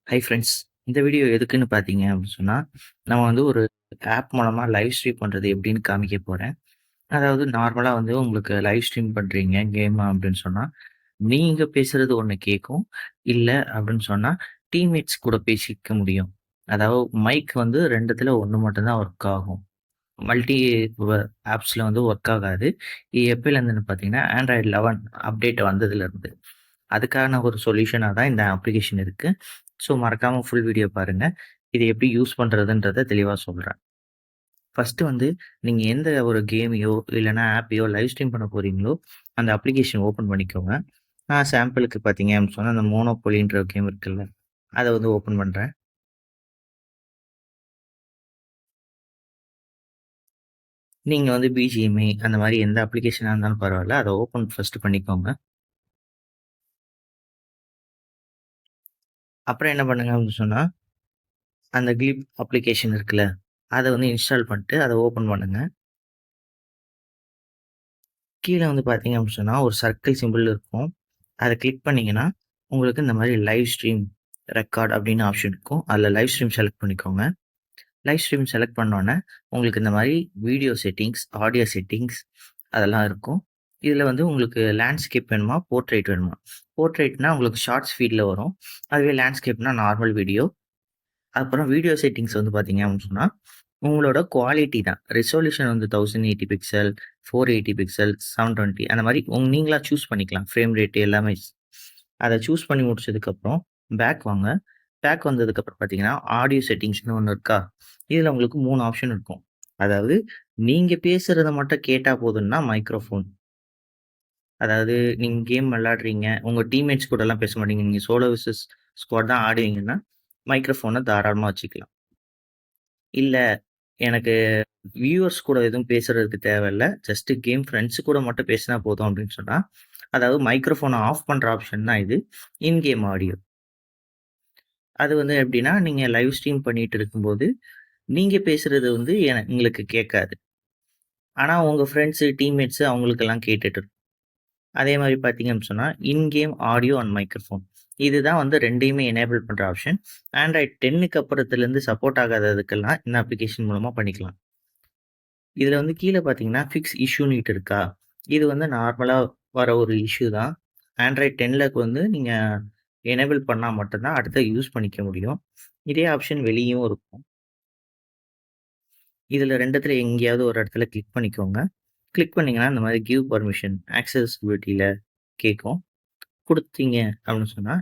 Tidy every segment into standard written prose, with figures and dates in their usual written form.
Hi friends. இந்த video எதுக்குன்னு பார்த்தீங்க அப்படின்னு சொன்னா, நம்ம வந்து ஒரு ஆப் மூலமா லைவ் ஸ்ட்ரீம் பண்றது எப்படின்னு காமிக்க போறேன். அதாவது நார்மலா வந்து உங்களுக்கு லைவ் ஸ்ட்ரீம் பண்றீங்க கேம் அப்படின்னு சொன்னா, நீங்க பேசுறது ஒண்ணு கேட்கும். இல்ல அப்படின்னு சொன்னா, டீம்மேட்ஸ் கூட பேசிக்க முடியும். அதாவது மைக் வந்து 2த்துல 1 மட்டும் தான் ஒர்க் ஆகும். மல்டி வ ஆப்ஸ்ல வந்து ஒர்க் ஆகாது. இது எப்பயிலேருந்துன்னு பார்த்தீங்கன்னா, ஆண்ட்ராய்டு 11 அப்டேட் வந்ததுலருந்து. அதுக்கான ஒரு சொல்யூஷனா தான் இந்த அப்ளிகேஷன் இருக்கு. ஸோ மறக்காம ஃபுல் வீடியோ பாருங்க. இது எப்படி யூஸ் பண்றதுன்றத தெளிவா சொல்றேன். ஃபர்ஸ்ட்டு வந்து நீங்க எந்த ஒரு கேமையோ, இல்லன்னா ஆப்பையோ லைவ் ஸ்ட்ரீம் பண்ண போறீங்களோ, அந்த அப்ளிகேஷன் ஓப்பன் பண்ணிக்கோங்க. நான் சாம்பிளுக்கு பார்த்தீங்க அப்படின்னு சொன்னா, அந்த மோனோபோலின்ற கேம் இருக்குல்ல, அத வந்து ஓப்பன் பண்றேன். நீங்க வந்து பிஜிஎம்ஐ அந்த மாரி எந்த அப்ளிகேஷனா இருந்தாலும் பரவால்ல. அத ஓப்பன் ஃபர்ஸ்ட்டு பண்ணிக்கோங்க. அப்புறம் என்ன பண்ணுங்க அப்படின்னு சொன்னா, அந்த கிளிப் அப்ளிகேஷன் இருக்குல்ல, அத வந்து இன்ஸ்டால் பண்ணிட்டு அத ஓப்பன் பண்ணுங்க. கீழ வந்து பார்த்தீங்க அப்படின்னு சொன்னா, ஒரு சர்க்கிள் சிம்பிள் இருக்கும். அத கிளிக் பண்ணீங்கன்னா, உங்களுக்கு இந்த மாரி லைவ் ஸ்ட்ரீம் ரெக்கார்ட் அப்படின்னு ஆப்ஷன் இருக்கும். அதுல லைவ் ஸ்ட்ரீம் செலக்ட் பண்ணிக்கோங்க. லைவ் ஸ்ட்ரீம் செலக்ட் பண்ணோனே, உங்களுக்கு இந்த மாரி வீடியோ செட்டிங்ஸ், ஆடியோ செட்டிங்ஸ் அதெல்லாம் இருக்கும். இதுல வந்து உங்களுக்கு லேண்ட்ஸ்கேப் வேணுமா? போர்ட்ரெய்ட் வேணுமா? போர்ட்ரெய்ட்னா உங்களுக்கு ஷார்ட்ஸ் ஃபீட்ல வரும். அதுவே லேண்ட்ஸ்கேப்னா நார்மல் வீடியோ. அப்புறம் வீடியோ செட்டிங்ஸ் வந்து பார்த்தீங்க அப்படின்னு சொன்னா, உங்களோட குவாலிட்டி தான். ரெசல்யூஷன் வந்து 1080 பிக்சல், 480 பிக்சல், 720 அந்த மாரி நீங்களா சூஸ் பண்ணிக்கலாம். ஃப்ரேம் ரேட் எல்லாமே. அத சூஸ் பண்ணி முடிச்சதுக்கப்புறம், பேக் வாங்க. பேக் வந்ததுக்கப்புறம் பார்த்தீங்கன்னா, ஆடியோ செட்டிங்ஸ்ன்னு ஒண்ணு இருக்கா? இதுல உங்களுக்கு 3 ஆப்ஷன் இருக்கும். அதாவது நீங்க பேசுறத மட்டும் கேட்டா போதும்னா மைக்ரோஃபோன். அதாவது நீங்க கேம் விளையாடுறீங்க, உங்க டீம்மேட்ஸ் கூடலாம் பேச மாட்டீங்க. நீங்க சோலோ வெர்சஸ் ஸ்குவாட் தான் ஆடுவீங்கன்னா, மைக்ரோஃபோன தாராளமா வச்சுக்கலாம். இல்ல எனக்கு வியூவர்ஸ் கூட எதுவும் பேசுறதுக்கு தேவையில்ல. ஜஸ்ட் கேம் ஃபிரெண்ட்ஸ் கூட மட்டும் பேசினா போதும் அப்படின்னு சொன்னா, அதாவது மைக்ரோஃபோன ஆஃப் பண்ற ஆப்ஷன் தான் இது. இன் கேம் ஆடியோ. அது வந்து எப்படின்னா, நீங்க லைவ் ஸ்ட்ரீம் பண்ணிட்டு இருக்கும்போது, நீங்க பேசுறது வந்து எங்களுக்கு கேட்காது. ஆனா உங்க ஃபிரெண்ட்ஸ், டீம்மேட்ஸ் அவங்களுக்கெல்லாம் கேட்டுட்டு இருக்கும். அதே மாரி பார்த்தீங்க அப்படின்னு சொன்னா, இன் கேம் ஆடியோ அண்ட் மைக்ரோஃபோன். இதுதான் வந்து 2யுமே எனேபிள் பண்ற ஆப்ஷன். ஆண்ட்ராய்டு 10க்கு அப்புறத்துலருந்து சப்போர்ட் ஆகாததுக்கெல்லாம் இந்த அப்ளிகேஷன் மூலமா பண்ணிக்கலாம். இதுல வந்து கீழ பார்த்தீங்கன்னா, ஃபிக்ஸ் இஷ்யூனிட்டு இருக்கா? இது வந்து நார்மலா வர ஒரு இஷ்யூ தான். ஆண்ட்ராய்ட் 10ல வந்து நீங்க எனேபிள் பண்ணா மட்டும் தான் அடுத்து யூஸ் பண்ணிக்க முடியும். இதே ஆப்ஷன் வெளியவும் இருக்கும். இதுல 2த்துல எங்கேயாவது ஒரு இடத்துல கிளிக் பண்ணிக்கோங்க. கிளிக் பண்ணீங்கன்னா, இந்த மாரி கிவ் பெர்மிஷன் ஆக்சஸிபிலிட்டில கேட்கும். குடுத்தீங்க அப்படின்னு சொன்னா,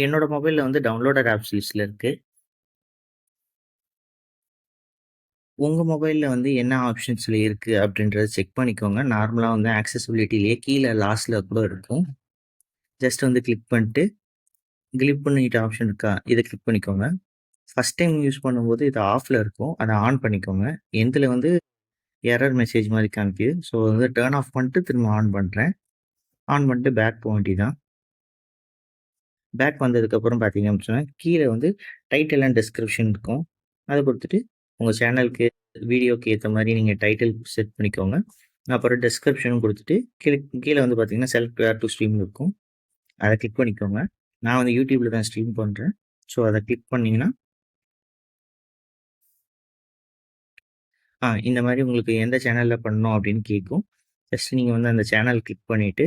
என்னோட மொபைல்ல வந்து டவுன்லோடட் ஆப்ஸ் லிஸ்ட்ல இருக்கு. உங்க மொபைல்ல வந்து என்ன ஆப்ஷன்ஸ்ல இருக்கு அப்படின்றத செக் பண்ணிக்கோங்க. நார்மலா வந்து ஆக்சஸிபிலிட்டிலயே கீழ லாஸ்ட்ல கூட இருக்கும். ஜஸ்ட் வந்து கிளிக் பண்ணிட்டு, கிளிப் பண்ணிட்ட ஆப்ஷன் இருக்கா? இத கிளிக் பண்ணிக்கோங்க. ஃபர்ஸ்ட் டைம் யூஸ் பண்ணும்போது இது ஆஃப்ல இருக்கும். அத ஆன் பண்ணிக்கோங்க. என்துல வந்து எரர் மெசேஜ் மாரி காமிக்குது. ஸோ வந்து டர்ன் ஆஃப் பண்ணிட்டு திரும்ப ஆன் பண்றேன். ஆன் பண்ணிட்டு பேக் போ வேண்டியதுதான். பேக் வந்ததுக்கப்புறம் பார்த்தீங்க அப்படின்னு சொன்னா, கீழ வந்து டைட்டில் அண்ட் டிஸ்கிரிப்ஷன் இருக்கும். அத குடுத்துட்டு, உங்க சேனலுக்கு, வீடியோக்கு ஏத்த மாரி நீங்க டைட்டில் செட் பண்ணிக்கோங்க. அப்புறம் டிஸ்கிரிப்ஷனும் குடுத்துட்டு, கீழ வந்து பார்த்தீங்கன்னா, செலக்ட் வேர் டூ ஸ்ட்ரீம்னு இருக்கும். அத கிளிக் பண்ணிக்கோங்க. நான் வந்து YouTubeல தான் ஸ்ட்ரீம் பண்றேன். ஸோ அத கிளிக் பண்ணீங்கன்னா, இந்த மாரி உங்களுக்கு எந்த சேனல்ல பண்ணணும் அப்படின்னு கேட்கும். ஜஸ்ட் நீங்க வந்து அந்த சேனல் கிளிக் பண்ணிட்டு,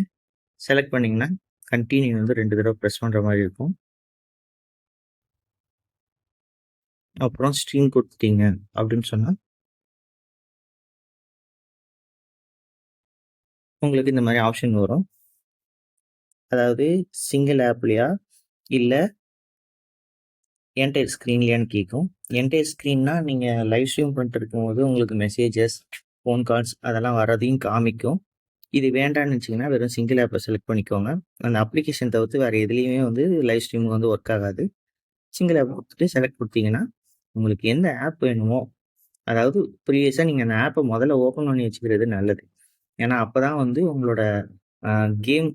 செலக்ட் பண்ணீங்கன்னா, கன்டின்யூ வந்து 2 தடவ பிரஸ் பண்ற மாரி இருக்கும். அப்புறம் ஸ்ட்ரீம் குடுத்துட்டீங்க அப்படின்னு சொன்னா, உங்களுக்கு இந்த மாரி ஆப்ஷன் வரும். அதாவது சிங்கிள் ஆப்லயா? இல்ல என்டையர் ஸ்க்ரீன்லயான்னு கேட்கும். என்டையர் ஸ்க்ரீன்னா நீங்க லைவ் ஸ்ட்ரீம் பண்ணிட்டு இருக்கும்போது உங்களுக்கு மெசேஜஸ், ஃபோன் கால்ஸ் அதெல்லாம் வரதையும் காமிக்கும். இது வேண்டான்னு நெனச்சீங்கன்னா, வெறும் சிங்கிள் ஆப்ப செலக்ட் பண்ணிக்கோங்க. அந்த அப்ளிகேஷன் தவிர்த்து வேற எதுலயுமே வந்து லைவ் ஸ்ட்ரீம் வந்து ஒர்க் ஆகாது. சிங்கிள் ஆப் குடுத்துட்டு செலக்ட் குடுத்தீங்கன்னா, உங்களுக்கு எந்த ஆப் வேணுமோ, அதாவது ப்ரீவியஸா நீங்க அந்த ஆப்ப முதல்ல ஓப்பன் பண்ணி வச்சுக்கிறது நல்லது. ஏன்னா, அப்பதான் வந்து உங்களோட அ கேம்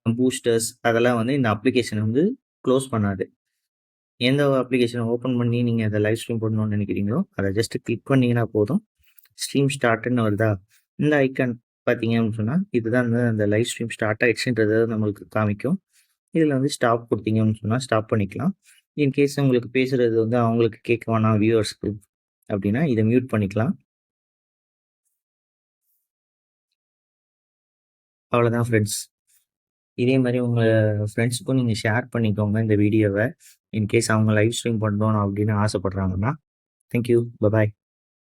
பூஸ்டர்ஸ் அதெல்லாம் வந்து இந்த அப்ளிகேஷன் வந்து க்ளோஸ் பண்ணாது. எந்த அப்ளிகேஷன ஓப்பன் பண்ணி நீங்க அத லைவ் ஸ்ட்ரீம் பண்ணணும்னு நெனைக்கிறீங்களோ, அத ஜஸ்ட் கிளிக் பண்ணீங்கன்னா போதும். ஸ்ட்ரீம் ஸ்டார்ட்ன்னு வருதா? இந்த ஐகான் பார்த்தீங்க அப்படின்னு சொன்னா, இதுதான் வந்து அந்த லைவ் ஸ்ட்ரீம் ஸ்டார்ட் ஆயிடுச்சுன்றத நம்மளுக்கு காமிக்கும். இதுல வந்து ஸ்டாப் குடுத்தீங்க அப்படின்னு சொன்னா, ஸ்டாப் பண்ணிக்கலாம். இன்கேஸ் உங்களுக்கு பேசுறது வந்து அவங்களுக்கு கேட்க வேணாம் வியூவர்ஸ்க்கு அப்படின்னா இதை மியூட் பண்ணிக்கலாம். அவ்வளோதான் ஃப்ரெண்ட்ஸ். இதே மாதிரி உங்கள் ஃப்ரெண்ட்ஸுக்கும் நீங்கள் ஷேர் பண்ணிக்கோங்க இந்த வீடியோவை. இன்கேஸ் அவங்க லைவ் ஸ்ட்ரீம் பண்ணணும் அப்படின்னு ஆசைப்படுறாங்கன்னா. தேங்க்யூ. பபாய்.